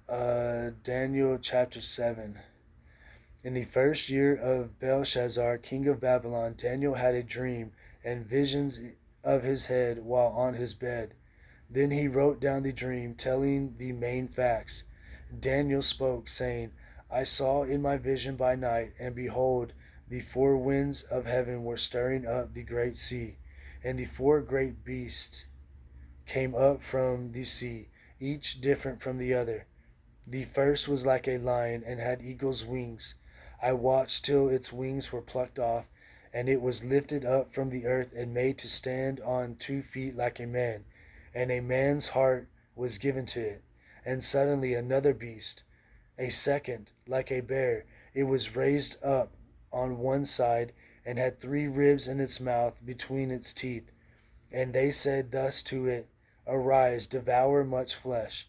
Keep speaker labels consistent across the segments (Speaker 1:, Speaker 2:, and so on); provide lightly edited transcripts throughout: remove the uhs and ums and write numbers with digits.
Speaker 1: Daniel chapter 7. In the first year of Belshazzar, king of Babylon, Daniel had a dream and visions of his head while on his bed. Then he wrote down the dream, telling the main facts. Daniel spoke, saying, I saw in my vision by night, and behold, the four winds of heaven were stirring up the great sea, and the four great beasts came up from the sea, each different from the other. The first was like a lion and had eagle's wings. I watched till its wings were plucked off, and it was lifted up from the earth and made to stand on 2 feet like a man, and a man's heart was given to it. And suddenly another beast, a second, like a bear, it was raised up on one side, and had 3 ribs in its mouth between its teeth. And they said thus to it, Arise, devour much flesh.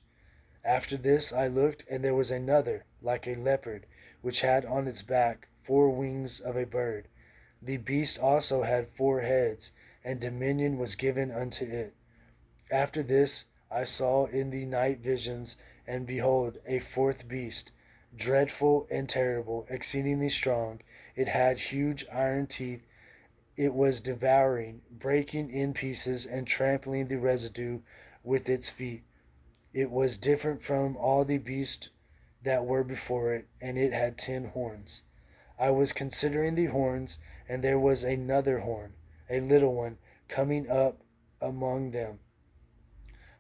Speaker 1: After this I looked, and there was another, like a leopard, which had on its back 4 wings of a bird. The beast also had 4 heads, and dominion was given unto it. After this I saw in the night visions, and behold, a fourth beast, dreadful and terrible, exceedingly strong. It had huge iron teeth. It was devouring, breaking in pieces, and trampling the residue with its feet. It was different from all the beasts that were before it, and it had 10 horns. I was considering the horns, and there was another horn, a little one, coming up among them,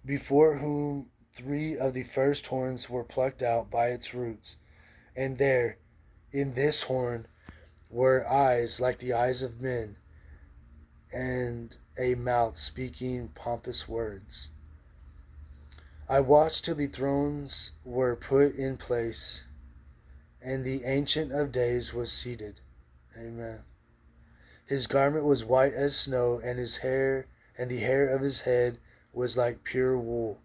Speaker 1: before whom 3 of the first horns were plucked out by its roots. And there, in this horn, were eyes like the eyes of men, and a mouth speaking pompous words. I watched till the thrones were put in place, and the Ancient of Days was seated. Amen. His garment was white as snow, and his hair and the hair of his head was like pure wool.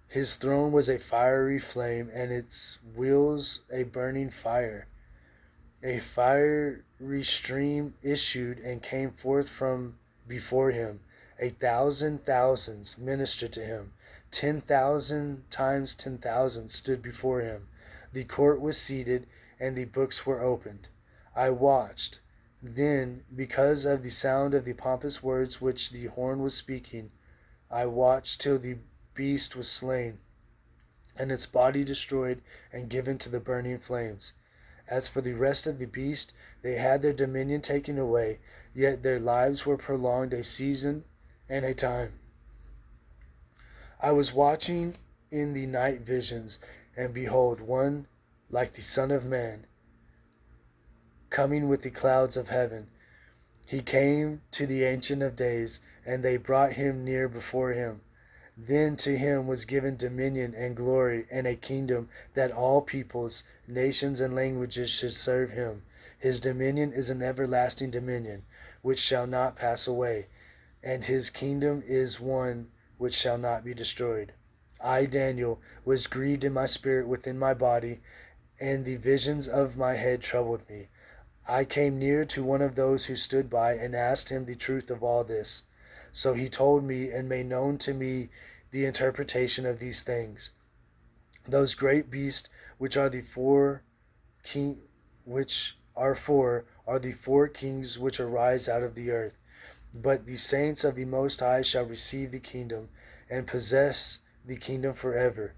Speaker 1: His throne was a fiery flame, and its wheels a burning fire. A fiery stream issued and came forth from before him. 1,000 thousands ministered to him. 10,000 times 10,000 stood before him. The court was seated, and the books were opened. I watched. Then, because of the sound of the pompous words which the horn was speaking, I watched till the beast was slain, and its body destroyed and given to the burning flames. As for the rest of the beast, they had their dominion taken away, yet their lives were prolonged a season and a time. I was watching in the night visions, and behold, one like the Son of Man, coming with the clouds of heaven. He came to the Ancient of Days, and they brought him near before him. Then to him was given dominion and glory and a kingdom, that all peoples, nations, and languages should serve him. His dominion is an everlasting dominion, which shall not pass away, and his kingdom is one which shall not be destroyed. I, Daniel, was grieved in my spirit within my body, and the visions of my head troubled me. I came near to one of those who stood by, and asked him the truth of all this. So he told me and made known to me the interpretation of these things. Those great beasts, which are the four, are the 4 kings which arise out of the earth. But the saints of the Most High shall receive the kingdom, and possess the kingdom forever,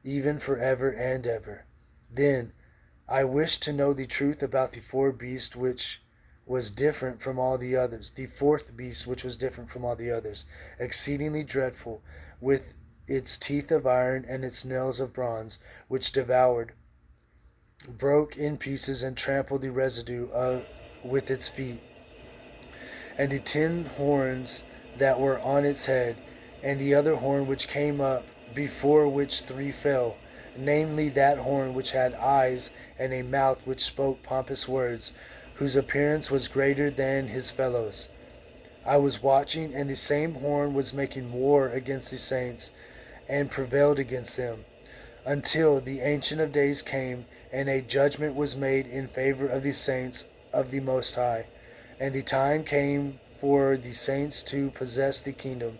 Speaker 1: even forever and ever. Then I wished to know the truth about the 4 beasts which was different from all the others, the 4th beast which was different from all the others, exceedingly dreadful, with its teeth of iron and its nails of bronze, which devoured, broke in pieces, and trampled the residue with its feet. And the 10 horns that were on its head, and the other horn which came up, before which 3 fell, namely that horn which had eyes and a mouth which spoke pompous words, whose appearance was greater than his fellows. I was watching, and the same horn was making war against the saints, and prevailed against them, until the Ancient of Days came, and a judgment was made in favor of the saints of the Most High. And the time came for the saints to possess the kingdom.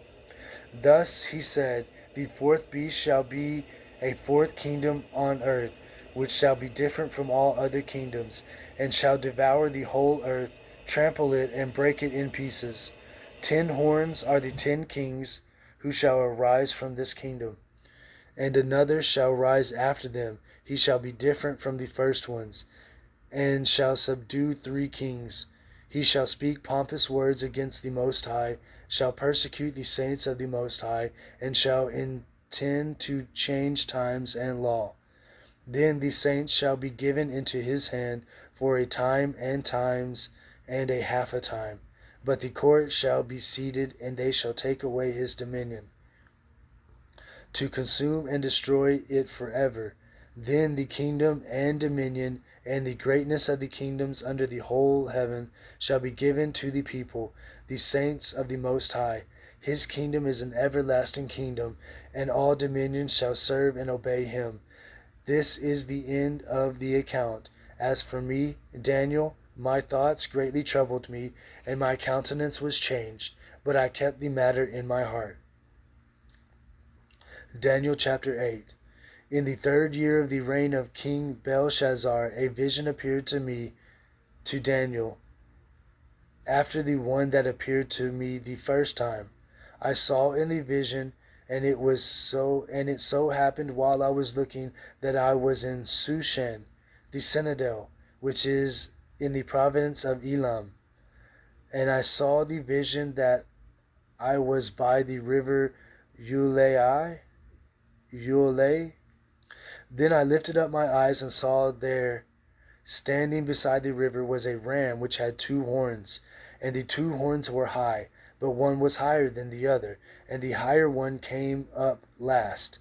Speaker 1: Thus he said, the fourth beast shall be a fourth kingdom on earth, which shall be different from all other kingdoms, and shall devour the whole earth, trample it, and break it in pieces. 10 horns are the 10 kings who shall arise from this kingdom, and another shall rise after them. He shall be different from the first ones, and shall subdue 3 kings. He shall speak pompous words against the Most High, shall persecute the saints of the Most High, and shall intend to change times and law. Then the saints shall be given into his hand for a time and times and a half a time. But the court shall be seated, and they shall take away his dominion, to consume and destroy it forever. Then the kingdom and dominion and the greatness of the kingdoms under the whole heaven shall be given to the people, the saints of the Most High. His kingdom is an everlasting kingdom, and all dominions shall serve and obey him. This is the end of the account. As for me, Daniel, my thoughts greatly troubled me, and my countenance was changed, but I kept the matter in my heart. Daniel chapter 8. In the 3rd year of the reign of King Belshazzar, a vision appeared to me, to Daniel, after the one that appeared to me the first time. I saw in the vision, and it so happened while I was looking that I was in Shushan, the citadel, which is in the province of Elam. And I saw the vision that I was by the river Ulai. Then I lifted up my eyes and saw there, standing beside the river, was a ram which had 2 horns, and the 2 horns were high, but one was higher than the other, and the higher one came up last.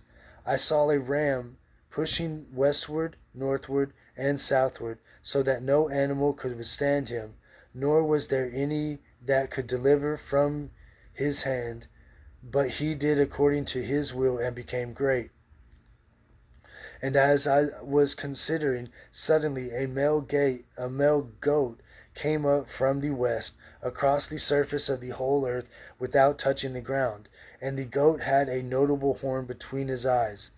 Speaker 1: I saw a ram pushing westward, northward, and southward, so that no animal could withstand him, nor was there any that could deliver from his hand, but he did according to his will and became great. And as I was considering, suddenly a male goat came up from the west, across the surface of the whole earth, without touching the ground. And the goat had a notable horn between his eyes.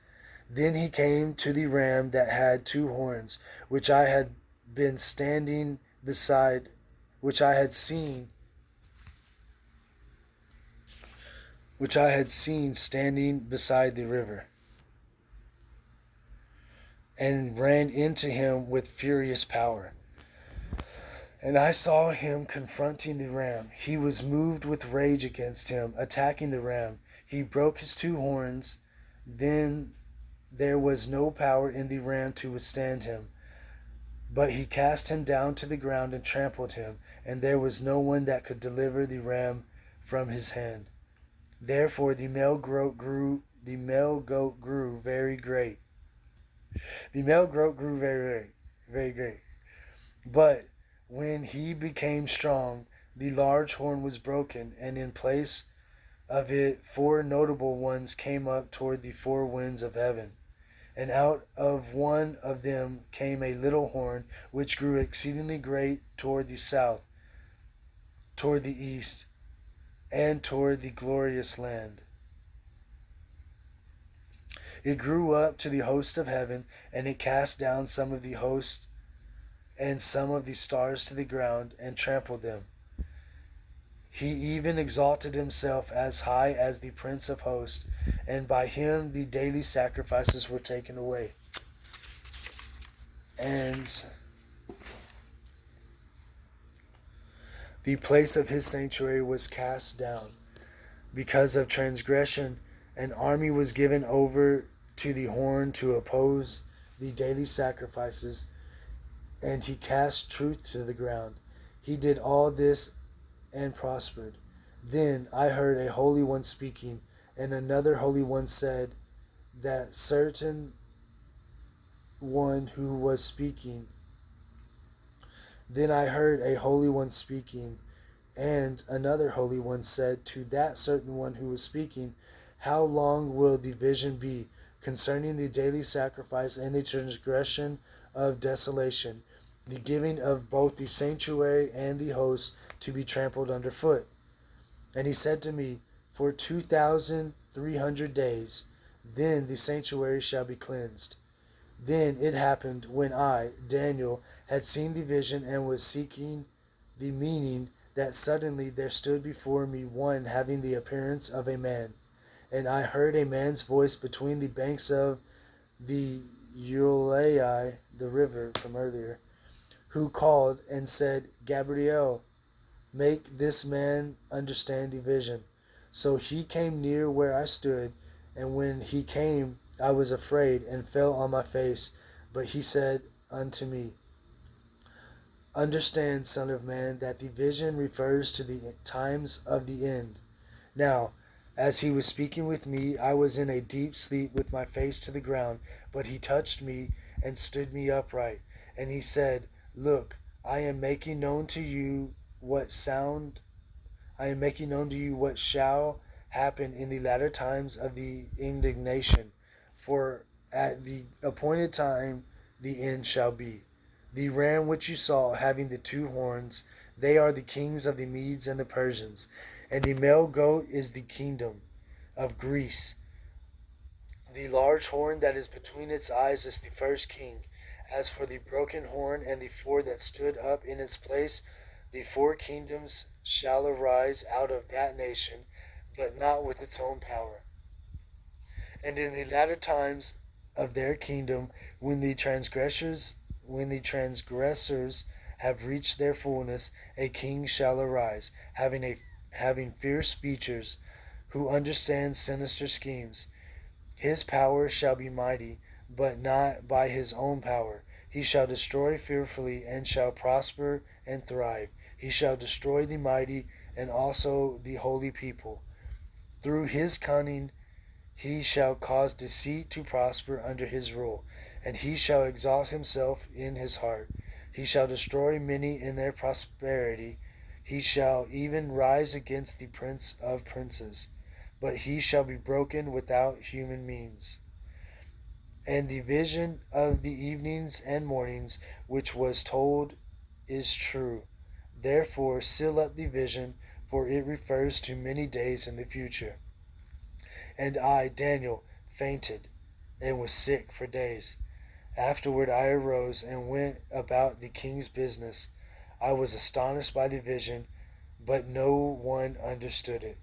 Speaker 1: Then he came to the ram that had 2 horns, which I had seen standing beside the river, and ran into him with furious power. And I saw him confronting the ram. He was moved with rage against him, attacking the ram. He broke his 2 horns. Then there was no power in the ram to withstand him. But he cast him down to the ground and trampled him, and there was no one that could deliver the ram from his hand. Therefore the male goat grew very great. The male goat grew very, very great. But when he became strong, the large horn was broken, and in place of it 4 notable ones came up toward the 4 winds of heaven. And out of one of them came a little horn, which grew exceedingly great toward the south, toward the east, and toward the glorious land. It grew up to the host of heaven, and it cast down some of the host and some of the stars to the ground, and trampled them. He even exalted himself as high as the Prince of Hosts, and by him the daily sacrifices were taken away. And the place of his sanctuary was cast down. Because of transgression, an army was given over to the horn to oppose the daily sacrifices, and he cast truth to the ground. He did all this and prospered. Then I heard a holy one speaking, and another holy one said, that certain one who was speaking. Then I heard a holy one speaking, and another holy one said to that certain one who was speaking, how long will the vision be concerning the daily sacrifice and the transgression of desolation, the giving of both the sanctuary and the host to be trampled underfoot? And he said to me, for 2,300 days. Then the sanctuary shall be cleansed. Then it happened when I, Daniel, had seen the vision and was seeking the meaning, that suddenly there stood before me one having the appearance of a man. And I heard a man's voice between the banks of the Ulai, the river from earlier, who called and said, Gabriel, make this man understand the vision. So he came near where I stood, and when he came, I was afraid and fell on my face. But he said unto me, Understand, Son of Man, that the vision refers to the times of the end. Now, as he was speaking with me, I was in a deep sleep with my face to the ground, but he touched me and stood me upright. And he said, Look, I am making known to you what sound I am making known to you what shall happen in the latter times of the indignation, for at the appointed time the end shall be. The ram which you saw having the two horns, they are the kings of the Medes and the Persians, and the male goat is the kingdom of Greece. The large horn that is between its eyes is the first king. As for the broken horn and the four that stood up in its place, the four kingdoms shall arise out of that nation, but not with its own power. And in the latter times of their kingdom, when the transgressors have reached their fullness, a king shall arise, having fierce features, who understands sinister schemes. His power shall be mighty, but not by his own power. He shall destroy fearfully, and shall prosper and thrive. He shall destroy the mighty and also the holy people. Through his cunning he shall cause deceit to prosper under his rule, and he shall exalt himself in his heart. He shall destroy many in their prosperity. He shall even rise against the prince of princes, but he shall be broken without human means. And the vision of the evenings and mornings which was told is true. Therefore seal up the vision, for it refers to many days in the future. And I, Daniel, fainted and was sick for days. Afterward I arose and went about the king's business. I was astonished by the vision, but no one understood it.